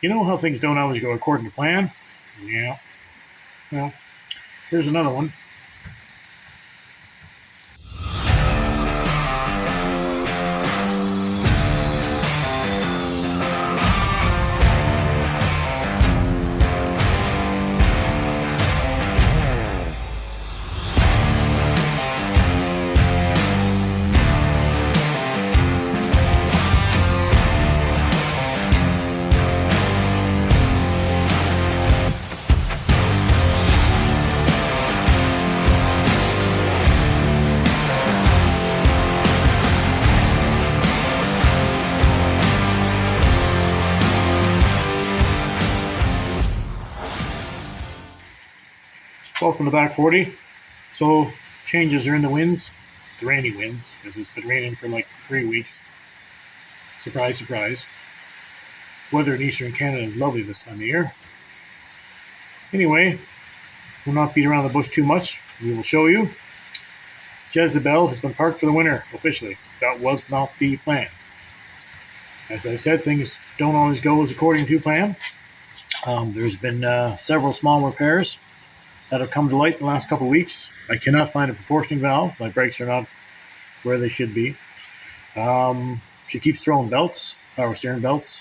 You know how things don't always go according to plan? Yeah. Well, here's another one. Welcome to Back 40. So, changes are in the winds, the rainy winds, because it's been raining for like 3 weeks. Surprise, surprise. Weather in eastern Canada is lovely this time of year. Anyway, we'll not beat around the bush too much. We will show you. Jezzabell has been parked for the winter, officially. That was not the plan. As I said, things don't always go as according to plan. There's been several small repairs that have come to light in the last couple of weeks. I cannot find a proportioning valve. My brakes are not where they should be. She keeps throwing belts, power steering belts.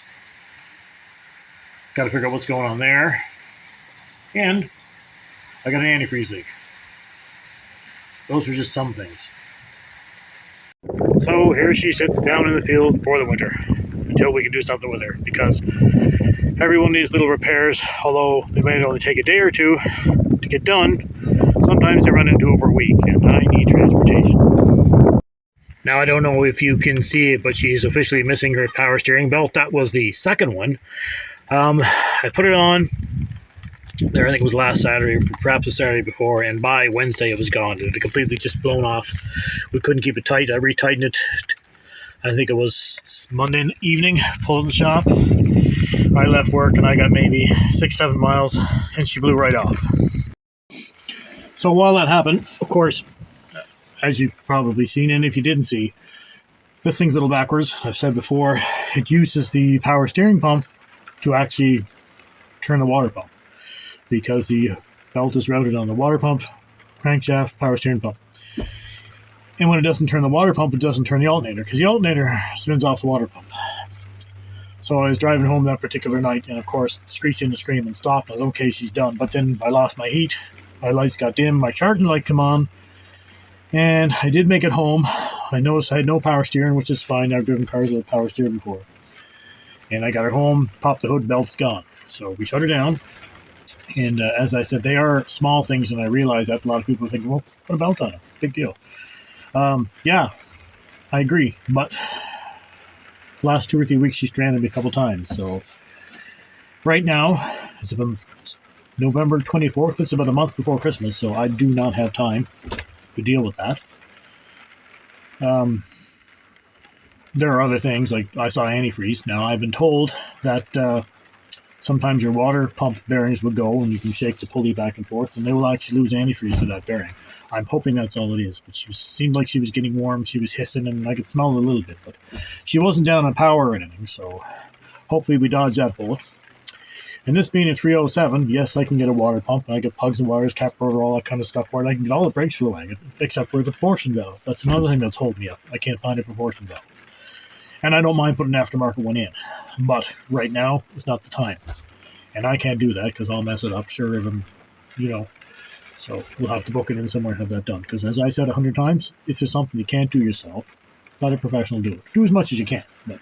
Got to figure out what's going on there. And I got an antifreeze leak. Those are just some things. So here she sits down in the field for the winter until we can do something with her, because every one of these little repairs, although they might only take a day or two to get done, sometimes they run into over a week, and I need transportation. Now, I don't know if you can see it, but she's officially missing her power steering belt. That was the second one. I put it on there, I think it was last Saturday, perhaps the Saturday before, and by Wednesday it was gone. It had completely just blown off. We couldn't keep it tight. I retightened it. I think it was Monday evening, pulled in the shop. I left work and I got maybe 6-7 miles and she blew right off. So while that happened, of course, as you've probably seen, and if you didn't see, this thing's a little backwards. I've said before, it uses the power steering pump to actually turn the water pump, because the belt is routed on the water pump, crankshaft, power steering pump. And when it doesn't turn the water pump, it doesn't turn the alternator, because the alternator spins off the water pump. So I was driving home that particular night, and of course, screeched in the scream and stopped. I was okay, she's done. But then I lost my heat, my lights got dim, my charging light came on, and I did make it home. I noticed I had no power steering, which is fine. I've driven cars with power steering before. And I got her home, popped the hood, belt's gone. So we shut her down. And as I said, they are small things, and I realize that a lot of people are thinking, well, put a belt on it. Big deal. Yeah, I agree. But last 2 or 3 weeks, she stranded me a couple times. So right now, it's about November 24th. It's about a month before Christmas, so I do not have time to deal with that. There are other things, like I saw antifreeze. Now, I've been told that sometimes your water pump bearings will go and you can shake the pulley back and forth, and they will actually lose antifreeze to that bearing. I'm hoping that's all it is, but she seemed like she was getting warm. She was hissing, and I could smell it a little bit, but she wasn't down on power or anything, so hopefully we dodge that bullet. And this being a 307, yes, I can get a water pump, and I get plugs and wires, cap rotor, all that kind of stuff for it. I can get all the brakes for the wagon, except for the proportion valve. That's another thing that's holding me up. I can't find a proportion valve. And I don't mind putting an aftermarket one in, but right now, it's not the time. And I can't do that because I'll mess it up, sure, and, so we'll have to book it in somewhere and have that done. Because as I said 100 times, if there's something you can't do yourself, let a professional do it. Do as much as you can, but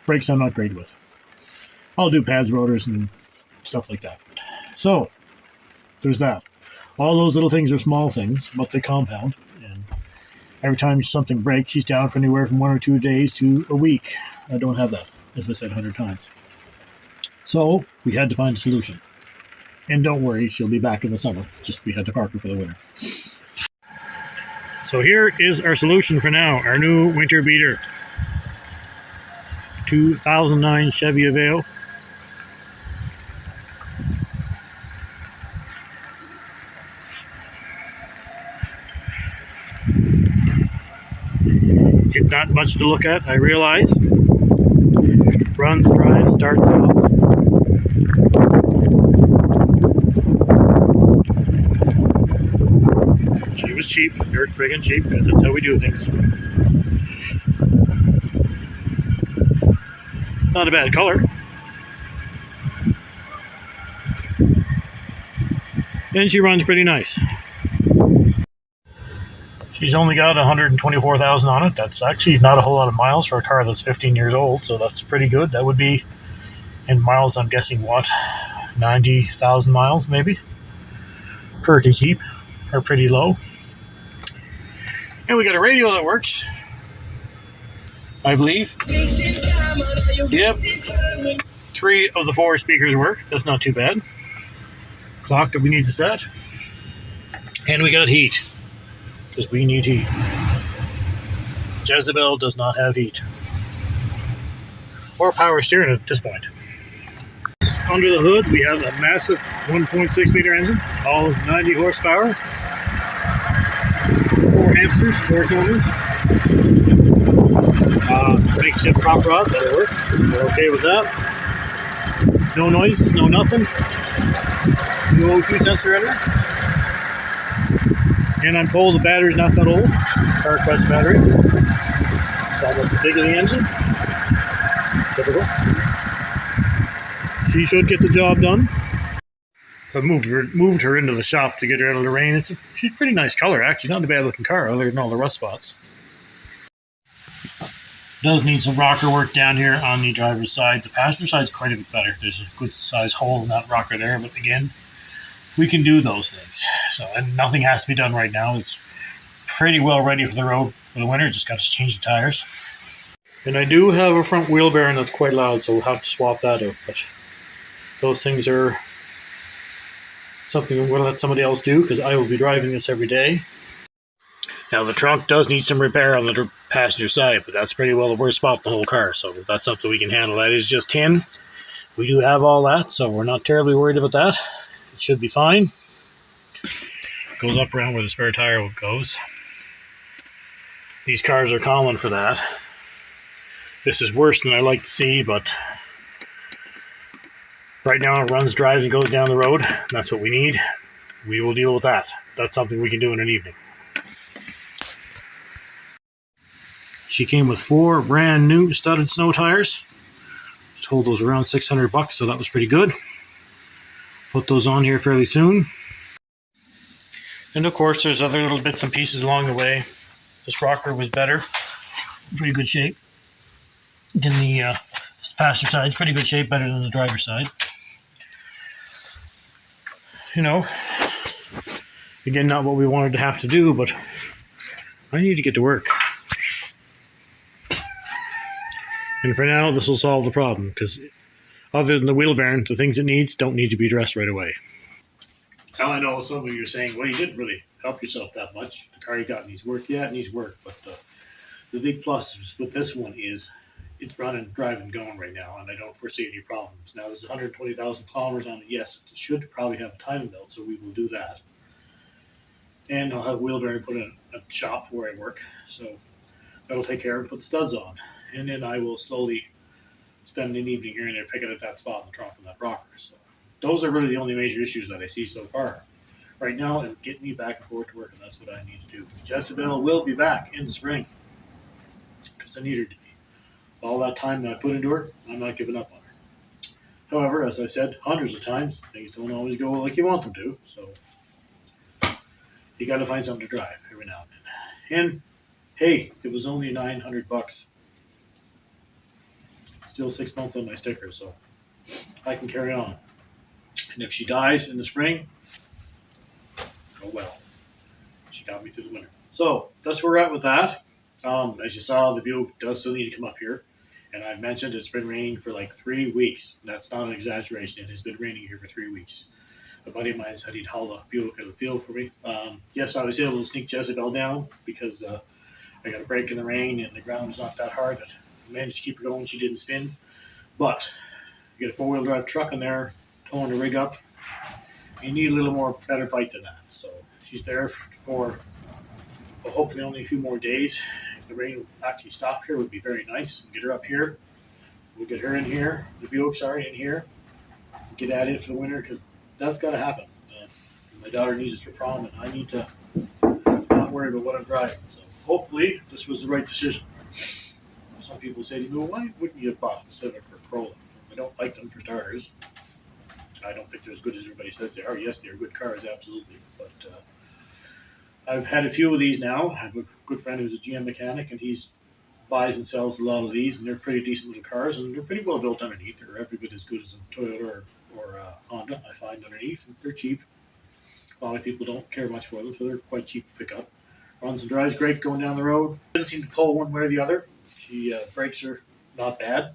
brakes I'm not great with. I'll do pads, rotors, and stuff like that. So, there's that. All those little things are small things, but they compound. And every time something breaks, she's down for anywhere from 1 or 2 days to a week. I don't have that, as I said 100 times. So, we had to find a solution. And don't worry, she'll be back in the summer. Just we had to park her for the winter. So here is our solution for now. Our new winter beater. 2009 Chevy Aveo. It's not much to look at, I realize. Runs, drives, starts, stops. cheap, dirt friggin' cheap, because that's how we do things. Not a bad color. And she runs pretty nice. She's only got 124,000 on it. That's actually not a whole lot of miles for a car that's 15 years old, so that's pretty good. That would be, in miles, I'm guessing, what, 90,000 miles, maybe? Pretty cheap, or pretty low. And we got a radio that works, I believe. Yep. 3 of the 4 speakers work. That's not too bad. Clock that we need to set. And we got heat, because we need heat. Jezzabell does not have heat. Or power steering at this point. Under the hood, we have a massive 1.6 liter engine, all 90 horsepower, 4 hamsters, 4 cylinders. Makeshift prop rod, that'll work. We're okay with that. No noises, no nothing. No O2 sensor in there. And I'm told the battery's not that old. CarQuest battery. It's almost as big as the engine. Typical. She should get the job done. I moved her into the shop to get her out of the rain. She's a pretty nice color, actually. Not a bad looking car, other than all the rust spots. Does need some rocker work down here on the driver's side. The passenger side's quite a bit better. There's a good size hole in that rocker there, but again, we can do those things. So, and nothing has to be done right now. It's pretty well ready for the road for the winter. Just got to change the tires. And I do have a front wheel bearing that's quite loud, so we'll have to swap that out. But those things are something we'll let somebody else do, because I will be driving this every day. Now, the trunk does need some repair on the passenger side, but that's pretty well the worst spot in the whole car, so that's something we can handle. That is just tin. We do have all that, so we're not terribly worried about that. It should be fine. Goes up around where the spare tire goes. These cars are common for that. This is worse than I like to see, but right now it runs, drives, and goes down the road. That's what we need. We will deal with that. That's something we can do in an evening. She came with 4 brand new studded snow tires. I told those around $600, so that was pretty good. Put those on here fairly soon. And of course, there's other little bits and pieces along the way. This rocker was better. Pretty good shape. Than the passenger side. It's pretty good shape, better than the driver's side. You know, again, not what we wanted to have to do, but I need to get to work. And for now, this will solve the problem, because other than the wheel bearing, the things it needs don't need to be addressed right away. Now, I know some of you are saying, well, you didn't really help yourself that much. The car you got needs work. Yeah, it needs work, but the big plus with this one is it's running, driving, going right now, and I don't foresee any problems. Now, there's 120,000 kilometers on it. Yes, it should probably have a timing belt, so we will do that. And I'll have wheel bearing put in a shop where I work, so that'll take care of it, put the studs on. And then I will slowly spend an evening here and there picking at that spot in the trunk of that rocker. So those are really the only major issues that I see so far. Right now, and get me back and forth to work, and that's what I need to do. Jezzabell will be back in the spring, because I need her to be. All that time that I put into her, I'm not giving up on her. However, as I said hundreds of times, things don't always go like you want them to, so you got to find something to drive every now and then. And hey, it was only $900. Still 6 months on my sticker, so I can carry on. And if she dies in the spring, oh well. She got me through the winter. So that's where we're at with that. As you saw, the Buick does still need to come up here. And I've mentioned it's been raining for like 3 weeks. That's not an exaggeration. It has been raining here for 3 weeks. A buddy of mine said he'd haul a Buick out of the field for me. Yes, I was able to sneak Jezzabell down because I got a break in the rain and the ground was not that hard. That I managed to keep her going. She didn't spin. But you get a 4-wheel drive truck in there, towing the rig up. You need a little more better bite than that. So she's there for well, hopefully only a few more days. If the rain actually stopped here, it would be very nice. Get her up here. We'll get her in here. The Buick, in here. Get at it for the winter, because that's got to happen. My daughter needs it for prom, and I need to not not worry about what I'm driving. So hopefully this was the right decision. Some people say to me, well, why wouldn't you have bought a Civic or Corolla? I don't like them for starters. I don't think they're as good as everybody says they are. Yes, they're good cars, absolutely. But I've had a few of these now. I have a good friend who's a GM mechanic, and he's buys and sells a lot of these, and they're pretty decent little cars, and they're pretty well built underneath. They're every bit as good as a Toyota or Honda, I find, underneath. And they're cheap. A lot of people don't care much for them, so they're quite cheap to pick up. Runs and drives great going down the road. Doesn't seem to pull one way or the other. She brakes are not bad.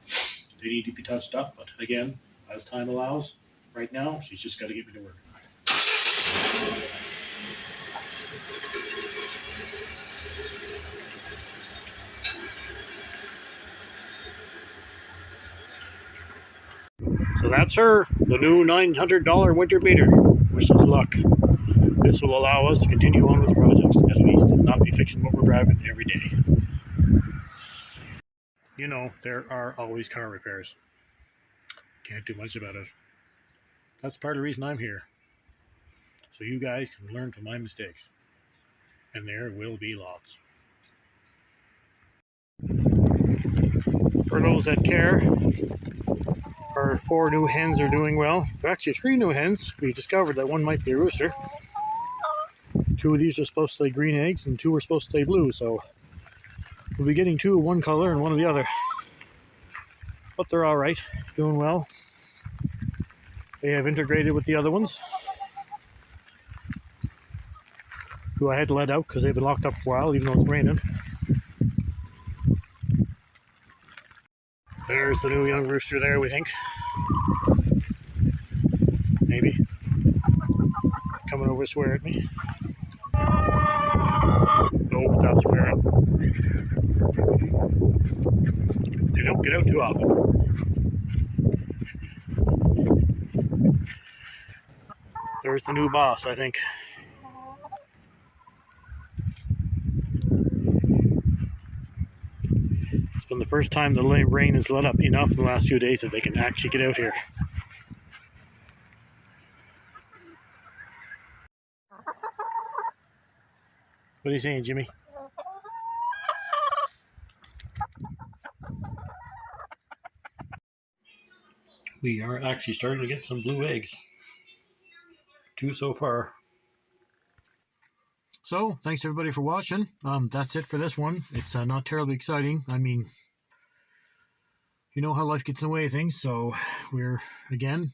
They need to be touched up, but again, as time allows, right now, she's just got to get me to work. So that's her, the new $900 winter beater. Wish us luck. This will allow us to continue on with the projects, at least, and not be fixing what we're driving every day. You know, there are always car repairs. Can't do much about it. That's part of the reason I'm here. So you guys can learn from my mistakes. And there will be lots. For those that care, our 4 new hens are doing well. There are actually 3 new hens. We discovered that one might be a rooster. 2 of these are supposed to lay green eggs, and 2 are supposed to lay blue, so we'll be getting 2 of one color and 1 of the other. But they're alright, doing well. They have integrated with the other ones, who I had to let out because they've been locked up for a while, even though it's raining. There's the new young rooster there, we think. Maybe. Coming over to swear at me. Nope, stop swearing. They don't get out too often. There's the new boss, I think. It's been the first time the rain has let up enough in the last few days that they can actually get out here. What are you saying, Jimmy? We are actually starting to get some blue eggs. 2 so far. So, thanks everybody for watching. That's it for this one. It's not terribly exciting. I mean, you know how life gets in the way of things, so we're, again,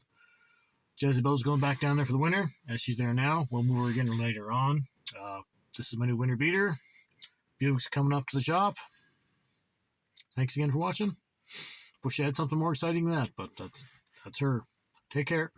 Jezzabell's going back down there for the winter, as she's there now. We'll move her again later on. This is my new winter beater. Buick's coming up to the shop. Thanks again for watching. Wish I had something more exciting than that, but that's her. Take care.